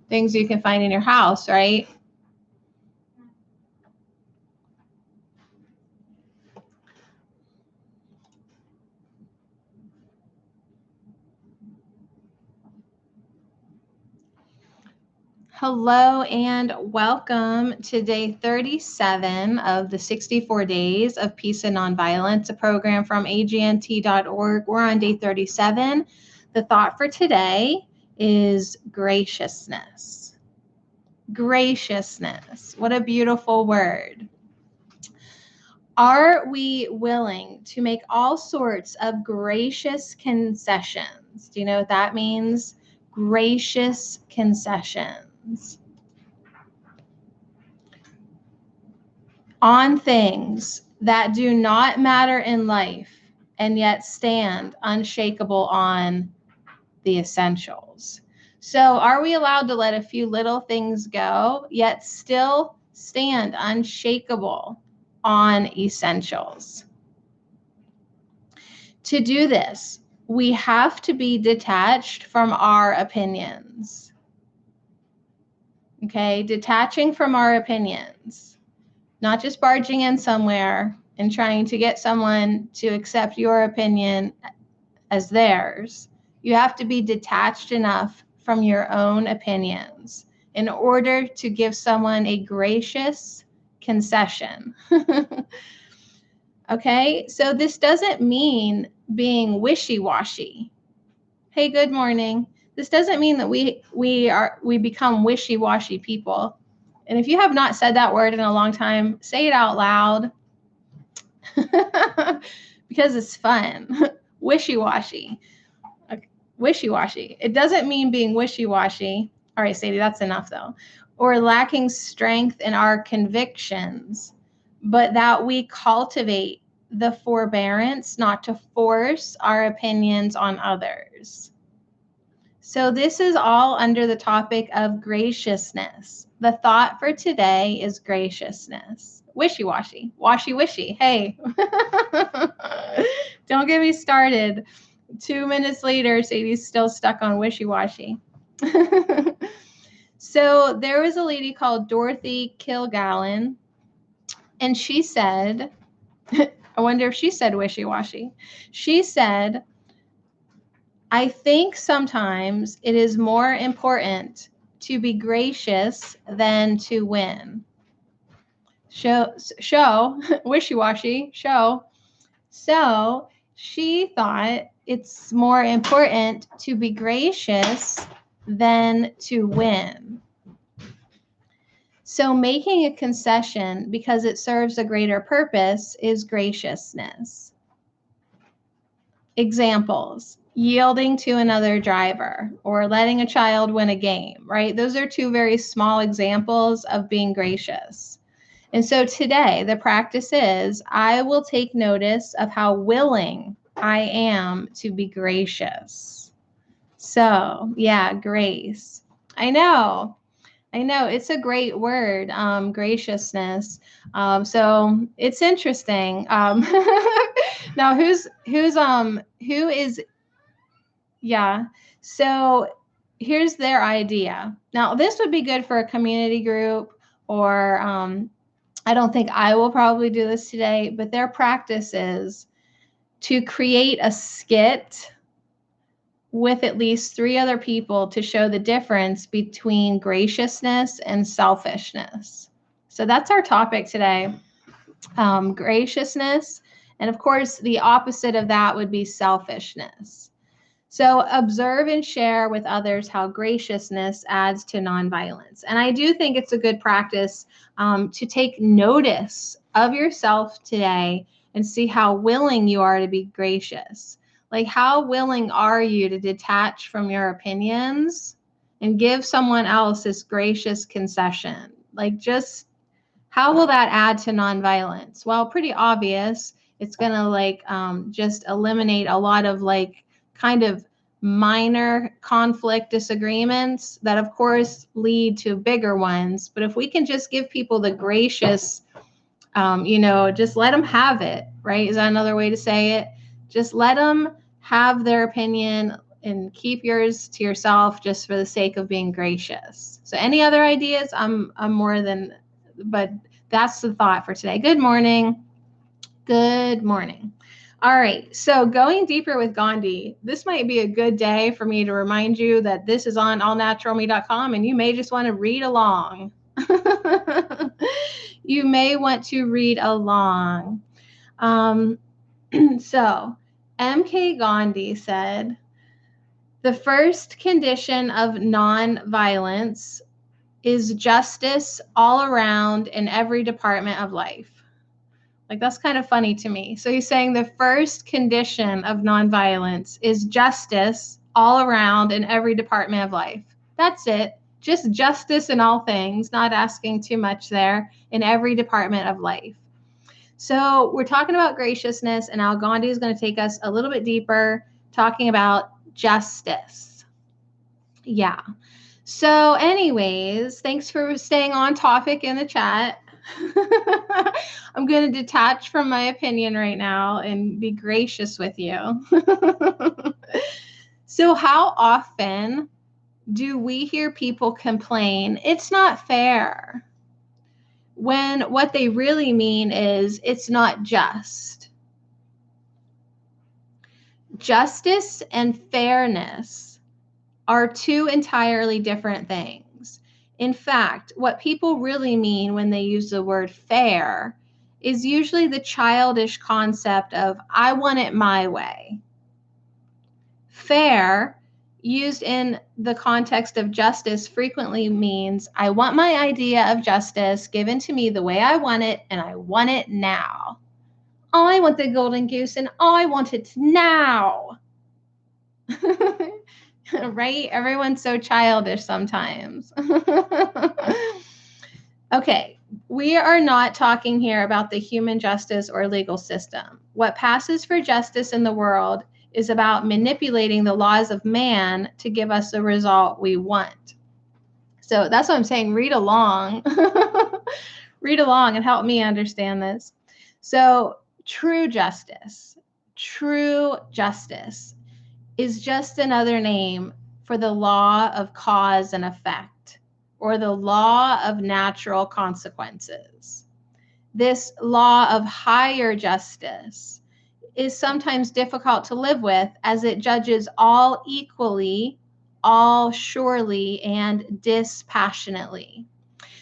things you can find in your house, right? Hello and welcome to day 37 of the 64 Days of Peace and Nonviolence, a program from agnt.org. We're on day 37. The thought for today is graciousness. Graciousness. What a beautiful word. Are we willing to make all sorts of gracious concessions? Do you know what that means? Gracious concessions on things that do not matter in life and yet stand unshakable on the essentials. So, are we allowed to let a few little things go, yet still stand unshakable on essentials? To do this, we have to be detached from our opinions. Okay, detaching from our opinions, not just barging in somewhere and trying to get someone to accept your opinion as theirs. You have to be detached enough from your own opinions in order to give someone a gracious concession. Okay, so this doesn't mean being wishy-washy. Hey, good morning. This doesn't mean that we become wishy-washy people. And if you have not said that word in a long time, say it out loud because it's fun. Wishy-washy. Okay. Wishy-washy. It doesn't mean being wishy-washy. All right, Sadie, that's enough though. Or lacking strength in our convictions, but that we cultivate the forbearance not to force our opinions on others. So this is all under the topic of graciousness. The thought for today is graciousness. Wishy-washy, washy-wishy. Hey, don't get me started. 2 minutes later, Sadie's still stuck on wishy-washy. So there was a lady called Dorothy Kilgallen, and she said, I wonder if she said wishy-washy. She said, I think sometimes it is more important to be gracious than to win. Show, wishy-washy, show. So she thought it's more important to be gracious than to win. So making a concession because it serves a greater purpose is graciousness. Examples: yielding to another driver or letting a child win a game, right? Those are two very small examples of being gracious. And so today, the practice is I will take notice of how willing I am to be gracious. So, yeah, grace. I know. It's a great word, graciousness. So it's interesting. Now, who is, yeah. So here's their idea. Now, this would be good for a community group, or I don't think I will probably do this today, but their practice is to create a skit with at least 3 other people to show the difference between graciousness and selfishness. So that's our topic today, graciousness. And of course, the opposite of that would be selfishness. So observe and share with others how graciousness adds to nonviolence. And I do think it's a good practice to take notice of yourself today and see how willing you are to be gracious. Like, how willing are you to detach from your opinions and give someone else this gracious concession? Like, just how will that add to nonviolence? Well, pretty obvious. It's going to just eliminate a lot of kind of minor conflict disagreements that of course lead to bigger ones. But if we can just give people the gracious, just let them have it, right? Is that another way to say it? Just let them have their opinion and keep yours to yourself just for the sake of being gracious. So any other ideas? I'm more than, but that's the thought for today. Good morning. Good morning. All right, so going deeper with Gandhi, this might be a good day for me to remind you that this is on allnaturalme.com and you may just want to read along. You may want to read along. So MK Gandhi said, the first condition of non-violence is justice all around in every department of life. Like, that's kind of funny to me. So he's saying the first condition of nonviolence is justice all around in every department of life. That's it. Just justice in all things, not asking too much there, in every department of life. So we're talking about graciousness, and now Gandhi is going to take us a little bit deeper, talking about justice. Yeah. So anyways, thanks for staying on topic in the chat. I'm going to detach from my opinion right now and be gracious with you. So how often do we hear people complain, it's not fair, when what they really mean is it's not just? Justice and fairness are two entirely different things. In fact, what people really mean when they use the word fair is usually the childish concept of, I want it my way. Fair, used in the context of justice, frequently means, I want my idea of justice given to me the way I want it, and I want it now. I want the golden goose, and I want it now. Right? Everyone's so childish sometimes. Okay, we are not talking here about the human justice or legal system. What passes for justice in the world is about manipulating the laws of man to give us the result we want. So that's what I'm saying. Read along. Read along and help me understand this. So true justice is just another name for the law of cause and effect, or the law of natural consequences. This law of higher justice is sometimes difficult to live with, as it judges all equally, all surely, and dispassionately.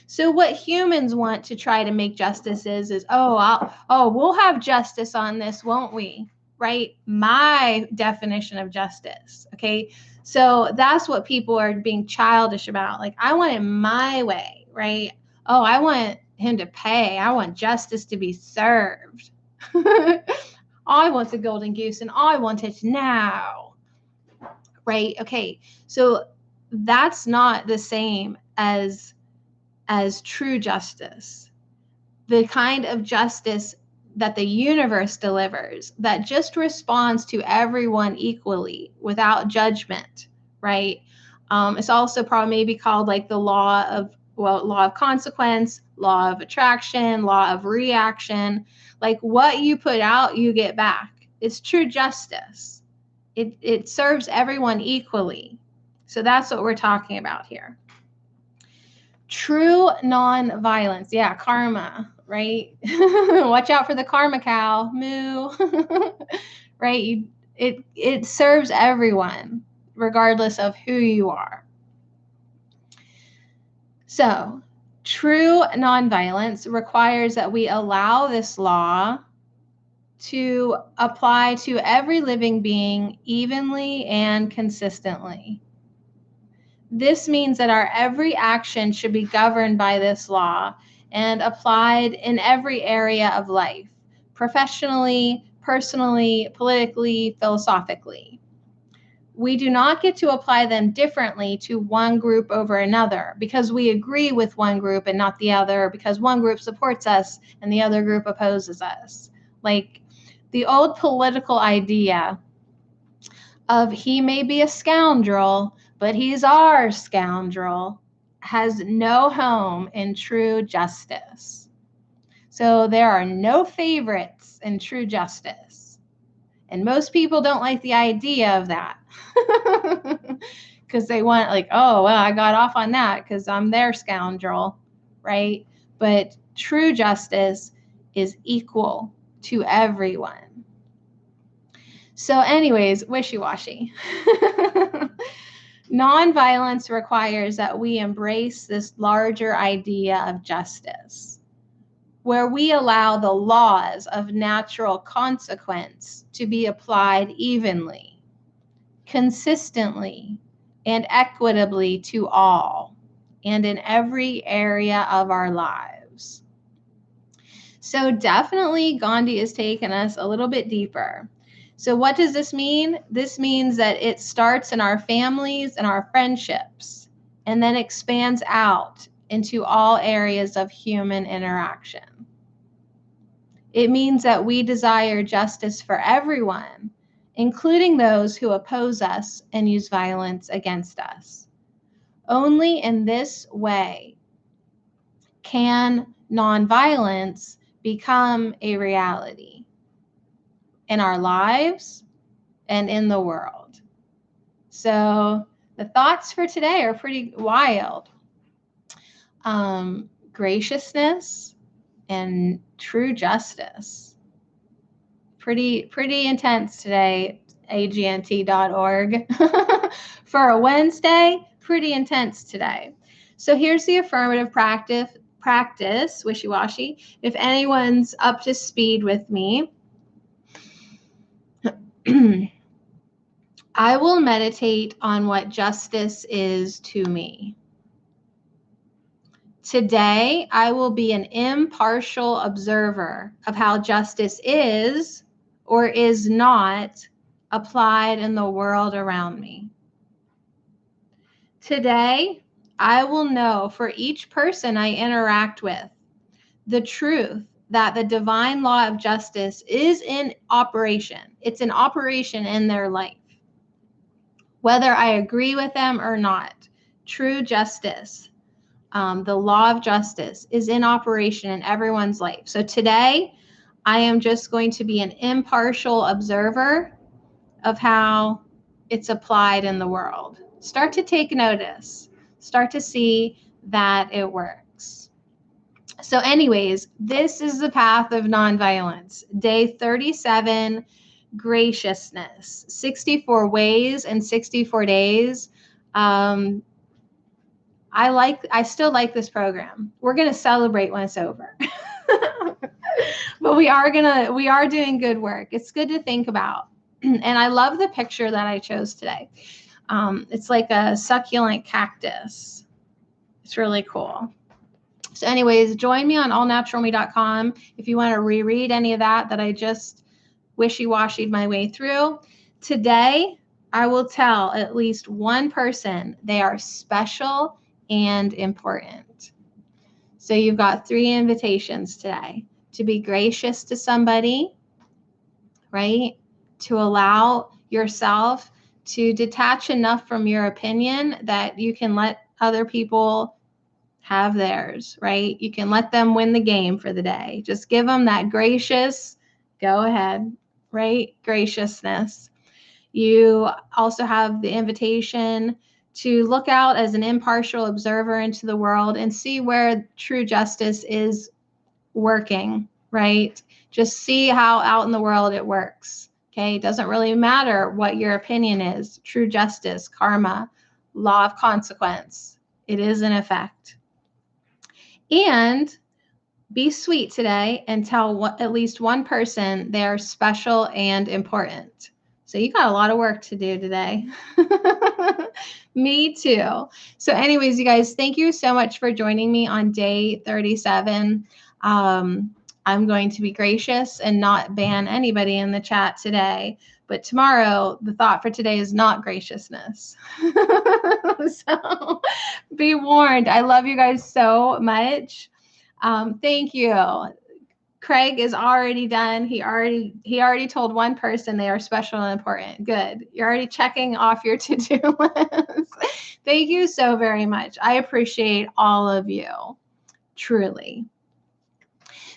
So what humans want to try to make justice is we'll have justice on this, won't we? Right? My definition of justice. Okay. So that's what people are being childish about. Like, I want it my way, right? Oh, I want him to pay. I want justice to be served. I want the golden goose and I want it now. Right? Okay. So that's not the same as true justice. The kind of justice that the universe delivers, that just responds to everyone equally without judgment, right? It's also probably maybe called like the law of consequence, law of attraction, law of reaction. Like, what you put out, you get back. It's true justice. It serves everyone equally. So that's what we're talking about here. True non-violence. Yeah, karma, right? Watch out for the karma cow. Moo. Right? It serves everyone, regardless of who you are. So, true non-violence requires that we allow this law to apply to every living being evenly and consistently. This means that our every action should be governed by this law and applied in every area of life, professionally, personally, politically, philosophically. We do not get to apply them differently to one group over another because we agree with one group and not the other, because one group supports us and the other group opposes us. Like the old political idea of he may be a scoundrel, but he's our scoundrel, has no home in true justice. So there are no favorites in true justice. And most people don't like the idea of that because they want like, oh, well, I got off on that because I'm their scoundrel, right? But true justice is equal to everyone. So anyways, wishy-washy. Nonviolence requires that we embrace this larger idea of justice, where we allow the laws of natural consequence to be applied evenly, consistently, and equitably to all, and in every area of our lives. So definitely Gandhi has taken us a little bit deeper. So what does this mean? This means that it starts in our families and our friendships, and then expands out into all areas of human interaction. It means that we desire justice for everyone, including those who oppose us and use violence against us. Only in this way can nonviolence become a reality in our lives and in the world. So the thoughts for today are pretty wild. Graciousness and true justice. Pretty intense today, agnt.org. For a Wednesday, pretty intense today. So here's the affirmative practice, wishy-washy. If anyone's up to speed with me, I will meditate on what justice is to me. Today, I will be an impartial observer of how justice is or is not applied in the world around me. Today, I will know for each person I interact with the truth that the divine law of justice is in operation. It's in operation in their life. Whether I agree with them or not, true justice, the law of justice is in operation in everyone's life. So today, I am just going to be an impartial observer of how it's applied in the world. Start to take notice. Start to see that it works. So anyways, this is the path of nonviolence. Day 37, graciousness, 64 ways and 64 days. I still like this program. We're going to celebrate when it's over. But we are doing good work. It's good to think about. And I love the picture that I chose today. It's like a succulent cactus. It's really cool. So anyways, join me on allnaturalme.com if you want to reread any of that I just wishy-washied my way through. Today, I will tell at least one person they are special and important. So you've got 3 invitations today: to be gracious to somebody, right? To allow yourself to detach enough from your opinion that you can let other people have theirs, right? You can let them win the game for the day. Just give them that gracious, go ahead, right? Graciousness. You also have the invitation to look out as an impartial observer into the world and see where true justice is working, right? Just see how out in the world it works. Okay, it doesn't really matter what your opinion is. True justice, karma, law of consequence, it is in effect. And be sweet today and tell at least one person they're special and important. So you got a lot of work to do today. Me too. So anyways, you guys, thank you so much for joining me on day 37. I'm going to be gracious and not ban anybody in the chat today. But tomorrow, the thought for today is not graciousness. So be warned. I love you guys so much. Thank you. Craig is already done. He already told one person they are special and important. Good. You're already checking off your to-do list. Thank you so very much. I appreciate all of you, truly.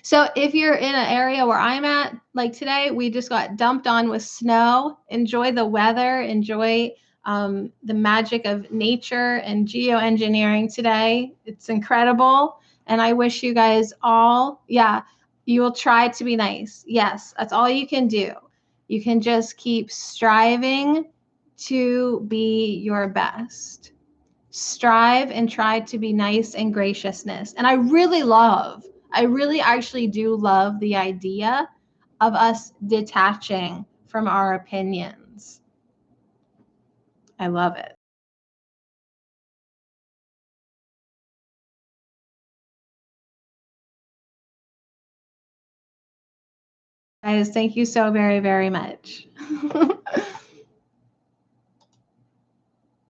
So if you're in an area where I'm at, like today, we just got dumped on with snow. Enjoy the weather. Enjoy the magic of nature and geoengineering today. It's incredible. And I wish you guys all, yeah, you will try to be nice. Yes, that's all you can do. You can just keep striving to be your best. Strive and try to be nice and graciousness. And I really actually do love the idea of us detaching from our opinions. I love it. Guys, thank you so very, very much.